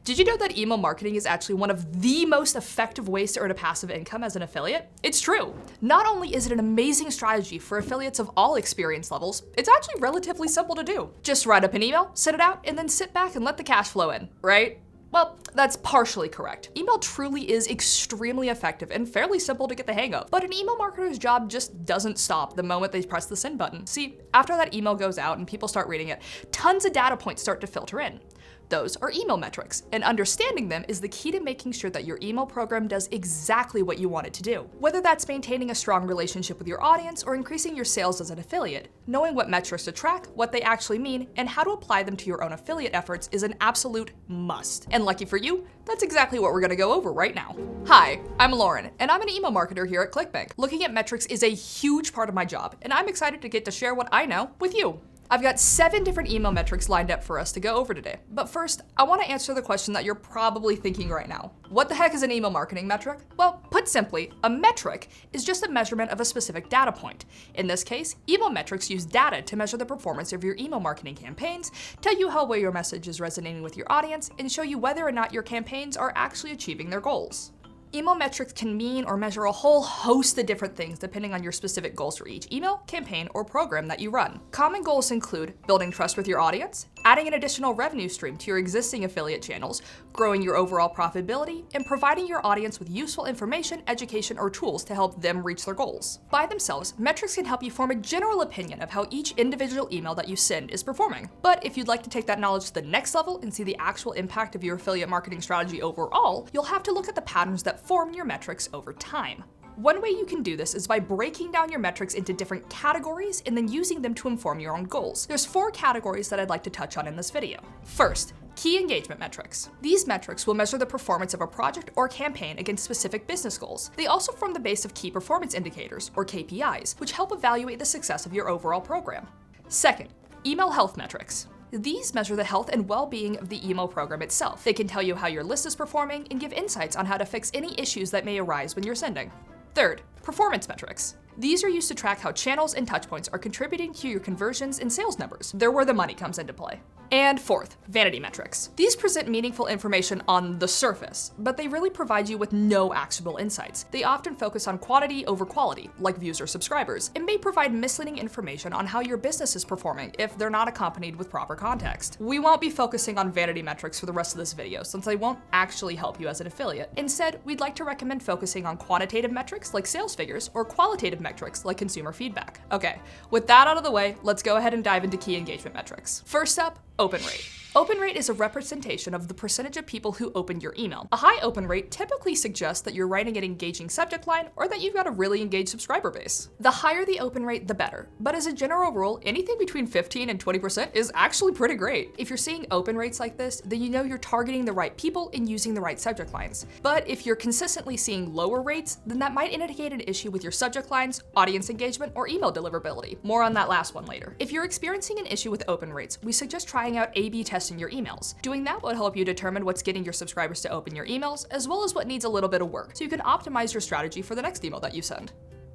Did you know that email marketing is actually one of the most effective ways to earn a passive income as an affiliate? It's true. Not only is it an amazing strategy for affiliates of all experience levels, it's actually relatively simple to do. Just write up an email, send it out, and then sit back and let the cash flow in, right? Well, that's partially correct. Email truly is extremely effective and fairly simple to get the hang of, but an email marketer's job just doesn't stop the moment they press the send button. See, after that email goes out and people start reading it, tons of data points start to filter in. Those are email metrics, and understanding them is the key to making sure that your email program does exactly what you want it to do. Whether that's maintaining a strong relationship with your audience or increasing your sales as an affiliate, knowing what metrics to track, what they actually mean, and how to apply them to your own affiliate efforts is an absolute must. And lucky for you, that's exactly what we're gonna go over right now. Hi, I'm Lauren, and I'm an email marketer here at ClickBank. Looking at metrics is a huge part of my job, and I'm excited to get to share what I know with you. I've got 7 different email metrics lined up for us to go over today. But first, I want to answer the question that you're probably thinking right now. What the heck is an email marketing metric? Well, put simply, a metric is just a measurement of a specific data point. In this case, email metrics use data to measure the performance of your email marketing campaigns, tell you how well your message is resonating with your audience, and show you whether or not your campaigns are actually achieving their goals. Email metrics can mean or measure a whole host of different things depending on your specific goals for each email, campaign, or program that you run. Common goals include building trust with your audience, adding an additional revenue stream to your existing affiliate channels, growing your overall profitability, and providing your audience with useful information, education, or tools to help them reach their goals. By themselves, metrics can help you form a general opinion of how each individual email that you send is performing. But if you'd like to take that knowledge to the next level and see the actual impact of your affiliate marketing strategy overall, you'll have to look at the patterns that form your metrics over time. One way you can do this is by breaking down your metrics into different categories and then using them to inform your own goals. There's 4 categories that I'd like to touch on in this video. First, key engagement metrics. These metrics will measure the performance of a project or campaign against specific business goals. They also form the base of key performance indicators, or KPIs, which help evaluate the success of your overall program. Second, email health metrics. These measure the health and well-being of the email program itself. They can tell you how your list is performing and give insights on how to fix any issues that may arise when you're sending. Third, performance metrics. These are used to track how channels and touchpoints are contributing to your conversions and sales numbers. They're where the money comes into play. And fourth, vanity metrics. These present meaningful information on the surface, but they really provide you with no actionable insights. They often focus on quantity over quality, like views or subscribers, and may provide misleading information on how your business is performing if they're not accompanied with proper context. We won't be focusing on vanity metrics for the rest of this video, since they won't actually help you as an affiliate. Instead, we'd like to recommend focusing on quantitative metrics like sales figures or qualitative metrics like consumer feedback. Okay, with that out of the way, let's go ahead and dive into key engagement metrics. First up, open rate. Open rate is a representation of the percentage of people who opened your email. A high open rate typically suggests that you're writing an engaging subject line or that you've got a really engaged subscriber base. The higher the open rate, the better. But as a general rule, anything between 15 and 20% is actually pretty great. If you're seeing open rates like this, then you know you're targeting the right people and using the right subject lines. But if you're consistently seeing lower rates, then that might indicate an issue with your subject lines, audience engagement, or email deliverability. More on that last one later. If you're experiencing an issue with open rates, we suggest trying out A/B testing your emails. Doing that will help you determine what's getting your subscribers to open your emails, as well as what needs a little bit of work, so you can optimize your strategy for the next email that you send.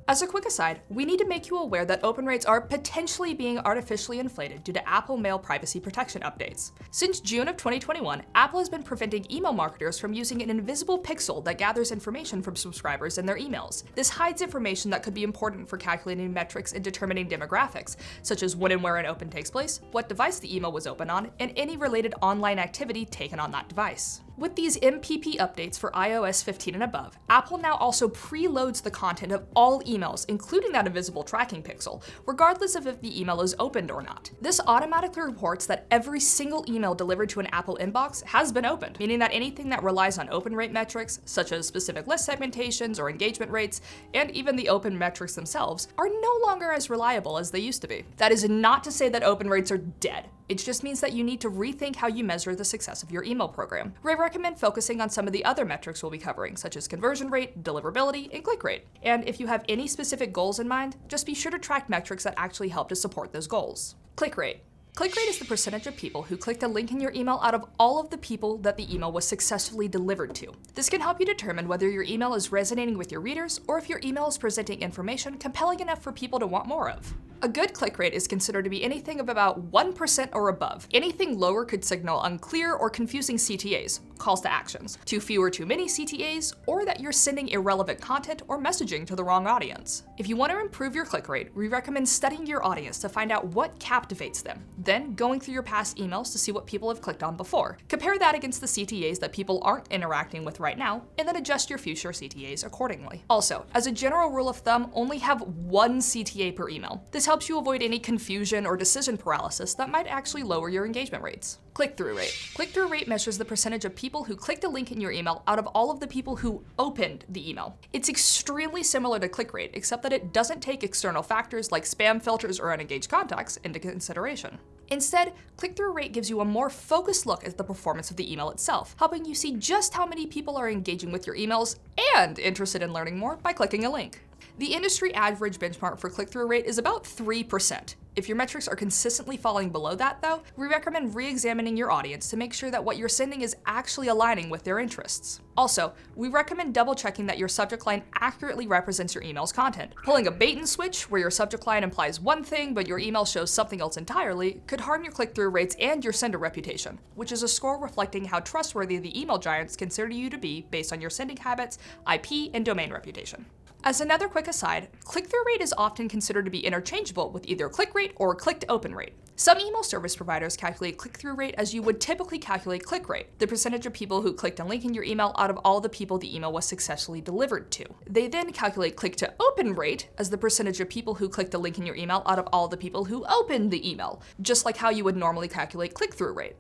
As a quick aside, we need to make you aware that open rates are potentially being artificially inflated due to Apple Mail privacy protection updates. Since June of 2021, Apple has been preventing email marketers from using an invisible pixel that gathers information from subscribers in their emails. This hides information that could be important for calculating metrics and determining demographics, such as when and where an open takes place, what device the email was opened on, and any related online activity taken on that device. With these MPP updates for iOS 15 and above, Apple now also preloads the content of all emails, including that invisible tracking pixel, regardless of if the email is opened or not. This automatically reports that every single email delivered to an Apple inbox has been opened, meaning that anything that relies on open rate metrics, such as specific list segmentations or engagement rates, and even the open metrics themselves, are no longer as reliable as they used to be. That is not to say that open rates are dead. It just means that you need to rethink how you measure the success of your email program. We recommend focusing on some of the other metrics we'll be covering, such as conversion rate, deliverability, and click rate. And if you have any specific goals in mind, just be sure to track metrics that actually help to support those goals. Click rate. Click rate is the percentage of people who clicked a link in your email out of all of the people that the email was successfully delivered to. This can help you determine whether your email is resonating with your readers or if your email is presenting information compelling enough for people to want more of. A good click rate is considered to be anything of about 1% or above. Anything lower could signal unclear or confusing CTAs, calls to actions, too few or too many CTAs, or that you're sending irrelevant content or messaging to the wrong audience. If you want to improve your click rate, we recommend studying your audience to find out what captivates them, then going through your past emails to see what people have clicked on before. Compare that against the CTAs that people aren't interacting with right now, and then adjust your future CTAs accordingly. Also, as a general rule of thumb, only have one CTA per email. This helps you avoid any confusion or decision paralysis that might actually lower your engagement rates. Click-through rate. Click-through rate measures the percentage of people who clicked a link in your email out of all of the people who opened the email. It's extremely similar to click rate, except that it doesn't take external factors like spam filters or unengaged contacts into consideration. Instead, click-through rate gives you a more focused look at the performance of the email itself, helping you see just how many people are engaging with your emails and interested in learning more by clicking a link. The industry average benchmark for click-through rate is about 3%. If your metrics are consistently falling below that though, we recommend re-examining your audience to make sure that what you're sending is actually aligning with their interests. Also, we recommend double-checking that your subject line accurately represents your email's content. Pulling a bait and switch where your subject line implies one thing but your email shows something else entirely could harm your click-through rates and your sender reputation, which is a score reflecting how trustworthy the email giants consider you to be based on your sending habits, IP, and domain reputation. As another quick aside, click-through rate is often considered to be interchangeable with either click rate or click-to-open rate. Some email service providers calculate click-through rate as you would typically calculate click rate, the percentage of people who clicked a link in your email out of all the people the email was successfully delivered to. They then calculate click-to-open rate as the percentage of people who clicked a link in your email out of all the people who opened the email, just like how you would normally calculate click-through rate.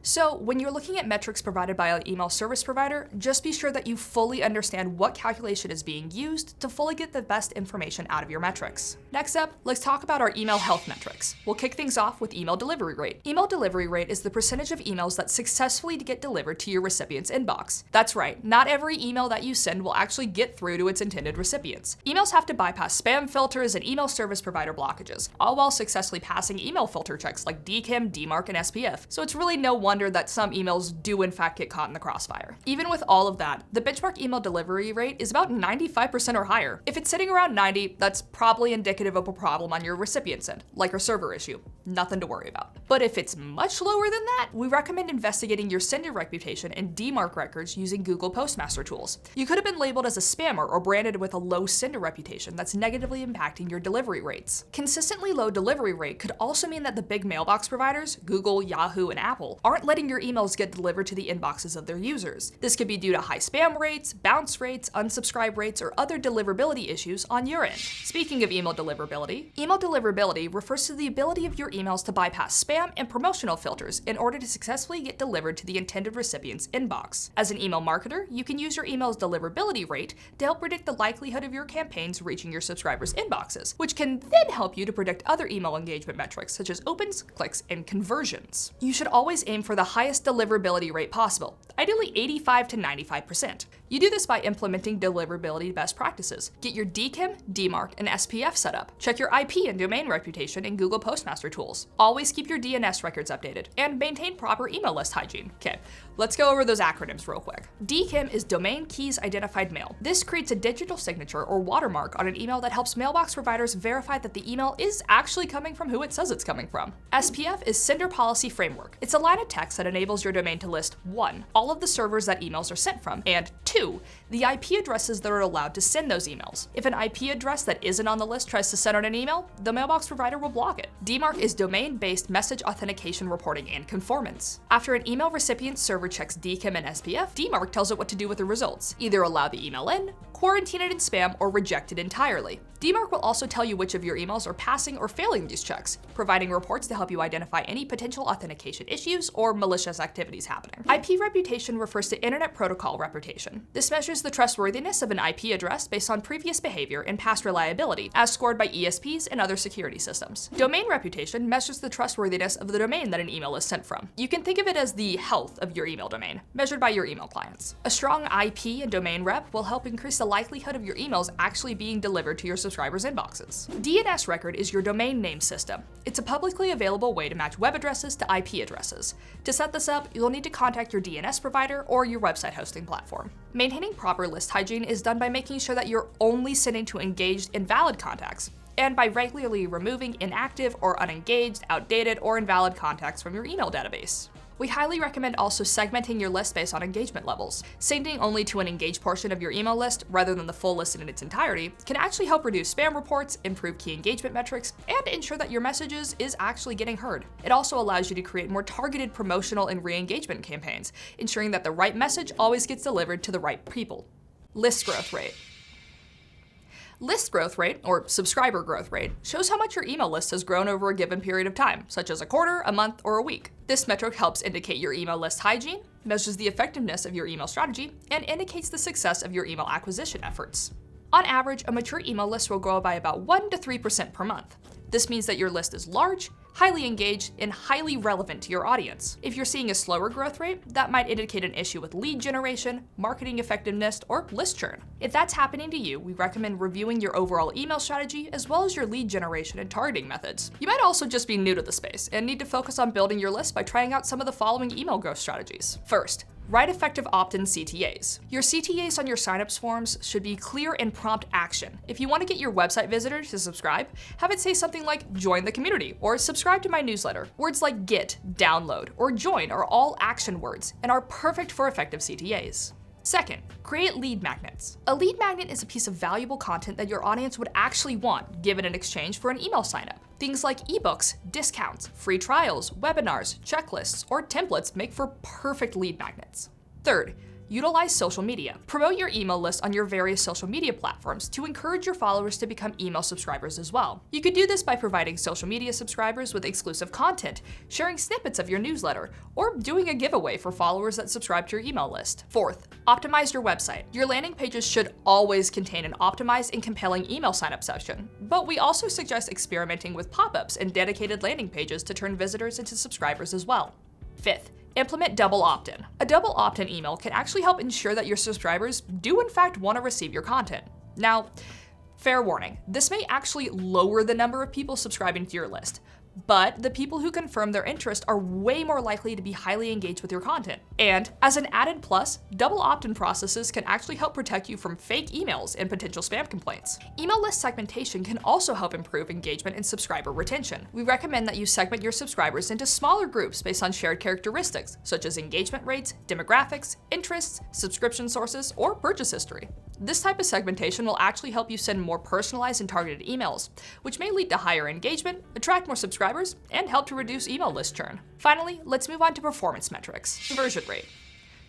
So when you're looking at metrics provided by an email service provider, just be sure that you fully understand what calculation is being used to fully get the best information out of your metrics. Next up, let's talk about our email health metrics. We'll kick things off with email delivery rate. Email delivery rate is the percentage of emails that successfully get delivered to your recipient's inbox. That's right, not every email that you send will actually get through to its intended recipients. Emails have to bypass spam filters and email service provider blockages, all while successfully passing email filter checks like DKIM, DMARC, and SPF. So it's really no wonder that some emails do in fact get caught in the crossfire. Even with all of that, the benchmark email delivery rate is about 95% or higher. If it's sitting around 90, that's probably indicative of a problem on your recipient's end, like a server issue. Nothing to worry about. But if it's much lower than that, we recommend investigating your sender reputation and DMARC records using Google Postmaster tools. You could have been labeled as a spammer or branded with a low sender reputation that's negatively impacting your delivery rates. Consistently low delivery rate could also mean that the big mailbox providers, Google, Yahoo, and Apple, aren't letting your emails get delivered to the inboxes of their users. This could be due to high spam rates, bounce rates, unsubscribe rates, or other deliverability issues on your end. Speaking of email deliverability refers to the ability of your emails to bypass spam and promotional filters in order to successfully get delivered to the intended recipient's inbox. As an email marketer, you can use your email's deliverability rate to help predict the likelihood of your campaigns reaching your subscribers' inboxes, which can then help you to predict other email engagement metrics such as opens, clicks, and conversions. You should always aim for the highest deliverability rate possible, ideally 85 to 95%. You do this by implementing deliverability best practices. Get your DKIM, DMARC, and SPF set up. Check your IP and domain reputation in Google Postmaster tools. Always keep your DNS records updated, and maintain proper email list hygiene. Okay, let's go over those acronyms real quick. DKIM is Domain Keys Identified Mail. This creates a digital signature or watermark on an email that helps mailbox providers verify that the email is actually coming from who it says it's coming from. SPF is Sender Policy Framework. It's a line of text that enables your domain to list 1. All of the servers that emails are sent from, and 2. The IP addresses that are allowed to send those emails. If an IP address that isn't on the list tries to send out an email, the mailbox provider will block it. DMARC is Domain-Based Message Authentication Reporting and Conformance. After an email recipient's server checks DKIM and SPF, DMARC tells it what to do with the results. Either allow the email in, quarantine it in spam, or reject it entirely. DMARC will also tell you which of your emails are passing or failing these checks, providing reports to help you identify any potential authentication issues or malicious activities happening. IP reputation refers to Internet Protocol reputation. This measures the trustworthiness of an IP address based on previous behavior and past reliability, as scored by ESPs and other security systems. Domain reputation measures the trustworthiness of the domain that an email is sent from. You can think of it as the health of your email domain, measured by your email clients. A strong IP and domain rep will help increase the likelihood of your emails actually being delivered to your subscribers' inboxes. DNS record is your domain name system. It's a publicly available way to match web addresses to IP addresses. To set this up, you'll need to contact your DNS provider or your website hosting platform. Maintaining proper list hygiene is done by making sure that you're only sending to engaged and valid contacts. and by regularly removing inactive or unengaged, outdated, or invalid contacts from your email database. We highly recommend also segmenting your list based on engagement levels. Sending only to an engaged portion of your email list rather than the full list in its entirety can actually help reduce spam reports, improve key engagement metrics, and ensure that your messages is actually getting heard. It also allows you to create more targeted promotional and re-engagement campaigns, ensuring that the right message always gets delivered to the right people. List growth rate. List growth rate, or subscriber growth rate, shows how much your email list has grown over a given period of time, such as a quarter, a month, or a week. This metric helps indicate your email list hygiene, measures the effectiveness of your email strategy, and indicates the success of your email acquisition efforts. On average, a mature email list will grow by about 1 to 3% per month. This means that your list is large, highly engaged, and highly relevant to your audience. If you're seeing a slower growth rate, that might indicate an issue with lead generation, marketing effectiveness, or list churn. If that's happening to you, we recommend reviewing your overall email strategy as well as your lead generation and targeting methods. You might also just be new to the space and need to focus on building your list by trying out some of the following email growth strategies. First, write effective opt-in CTAs. Your CTAs on your signups forms should be clear and prompt action. If you want to get your website visitors to subscribe, have it say something like join the community or subscribe to my newsletter. Words like get, download, or join are all action words and are perfect for effective CTAs. Second, create lead magnets. A lead magnet is a piece of valuable content that your audience would actually want, given in exchange for an email signup. Things like ebooks, discounts, free trials, webinars, checklists, or templates make for perfect lead magnets. Third, utilize social media. Promote your email list on your various social media platforms to encourage your followers to become email subscribers as well. You could do this by providing social media subscribers with exclusive content, sharing snippets of your newsletter, or doing a giveaway for followers that subscribe to your email list. Fourth, optimize your website. Your landing pages should always contain an optimized and compelling email signup section, but we also suggest experimenting with pop-ups and dedicated landing pages to turn visitors into subscribers as well. Fifth, implement double opt-in. A double opt-in email can actually help ensure that your subscribers do in fact want to receive your content. Now, fair warning, this may actually lower the number of people subscribing to your list, but the people who confirm their interest are way more likely to be highly engaged with your content. And as an added plus, double opt-in processes can actually help protect you from fake emails and potential spam complaints. Email list segmentation can also help improve engagement and subscriber retention. We recommend that you segment your subscribers into smaller groups based on shared characteristics, such as engagement rates, demographics, interests, subscription sources, or purchase history. This type of segmentation will actually help you send more personalized and targeted emails, which may lead to higher engagement, attract more subscribers, and help to reduce email list churn. Finally, let's move on to performance metrics. Conversion rate.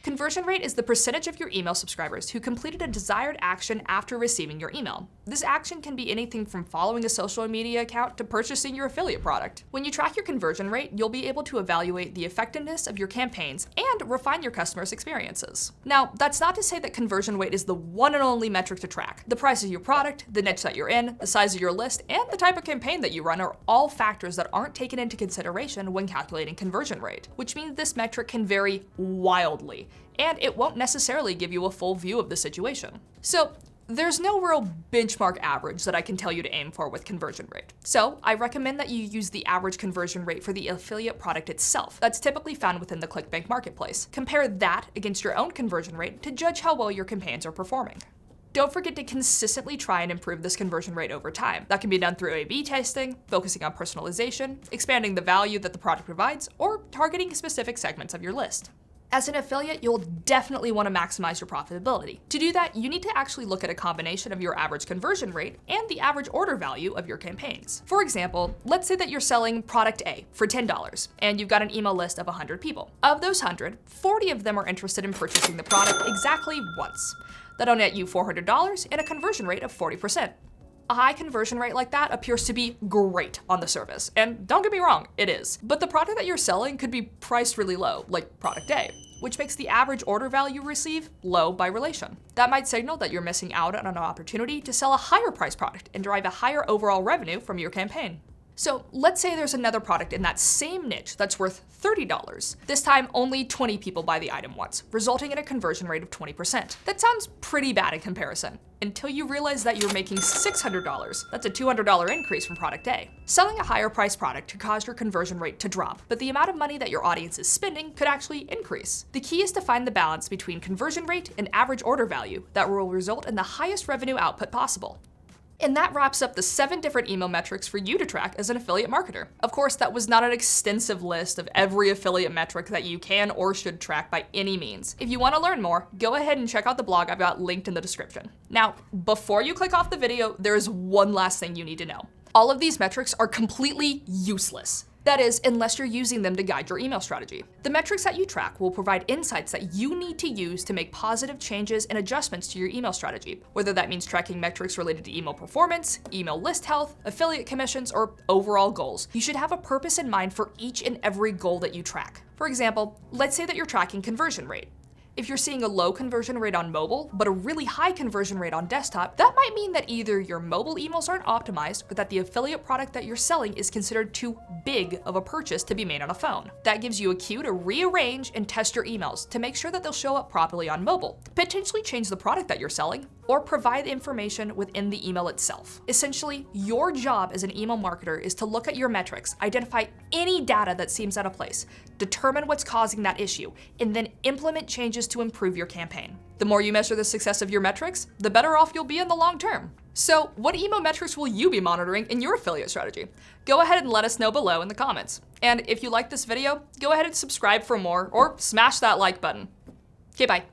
Conversion rate is the percentage of your email subscribers who completed a desired action after receiving your email. This action can be anything from following a social media account to purchasing your affiliate product. When you track your conversion rate, you'll be able to evaluate the effectiveness of your campaigns and refine your customers' experiences. Now, that's not to say that conversion rate is the one and only metric to track. The price of your product, the niche that you're in, the size of your list, and the type of campaign that you run are all factors that aren't taken into consideration when calculating conversion rate, which means this metric can vary wildly, and it won't necessarily give you a full view of the situation. So, there's no real benchmark average that I can tell you to aim for with conversion rate. So, I recommend that you use the average conversion rate for the affiliate product itself. That's typically found within the ClickBank marketplace. Compare that against your own conversion rate to judge how well your campaigns are performing. Don't forget to consistently try and improve this conversion rate over time. That can be done through A/B testing, focusing on personalization, expanding the value that the product provides, or targeting specific segments of your list. As an affiliate, you'll definitely want to maximize your profitability. To do that, you need to actually look at a combination of your average conversion rate and the average order value of your campaigns. For example, let's say that you're selling product A for $10 and you've got an email list of 100 people. Of those 100, 40 of them are interested in purchasing the product exactly once. That'll net you $400 and a conversion rate of 40%. A high conversion rate like that appears to be great on the surface, and don't get me wrong, it is. But the product that you're selling could be priced really low, like product A, which makes the average order value you receive low by relation. That might signal that you're missing out on an opportunity to sell a higher priced product and derive a higher overall revenue from your campaign. So let's say there's another product in that same niche that's worth $30. This time, only 20 people buy the item once, resulting in a conversion rate of 20%. That sounds pretty bad in comparison, until you realize that you're making $600. That's a $200 increase from product A. Selling a higher priced product could cause your conversion rate to drop, but the amount of money that your audience is spending could actually increase. The key is to find the balance between conversion rate and average order value that will result in the highest revenue output possible. And that wraps up the 7 different email metrics for you to track as an affiliate marketer. Of course, that was not an extensive list of every affiliate metric that you can or should track by any means. If you want to learn more, go ahead and check out the blog I've got linked in the description. Now, before you click off the video, there is one last thing you need to know. All of these metrics are completely useless. That is, unless you're using them to guide your email strategy. The metrics that you track will provide insights that you need to use to make positive changes and adjustments to your email strategy, whether that means tracking metrics related to email performance, email list health, affiliate commissions, or overall goals. You should have a purpose in mind for each and every goal that you track. For example, let's say that you're tracking conversion rate. If you're seeing a low conversion rate on mobile, but a really high conversion rate on desktop, that might mean that either your mobile emails aren't optimized or that the affiliate product that you're selling is considered too big of a purchase to be made on a phone. That gives you a cue to rearrange and test your emails to make sure that they'll show up properly on mobile, potentially change the product that you're selling, or provide information within the email itself. Essentially, your job as an email marketer is to look at your metrics, identify any data that seems out of place, determine what's causing that issue, and then implement changes to improve your campaign. The more you measure the success of your metrics, the better off you'll be in the long term. So, what email metrics will you be monitoring in your affiliate strategy? Go ahead and let us know below in the comments. And if you like this video, go ahead and subscribe for more or smash that like button. Okay, bye.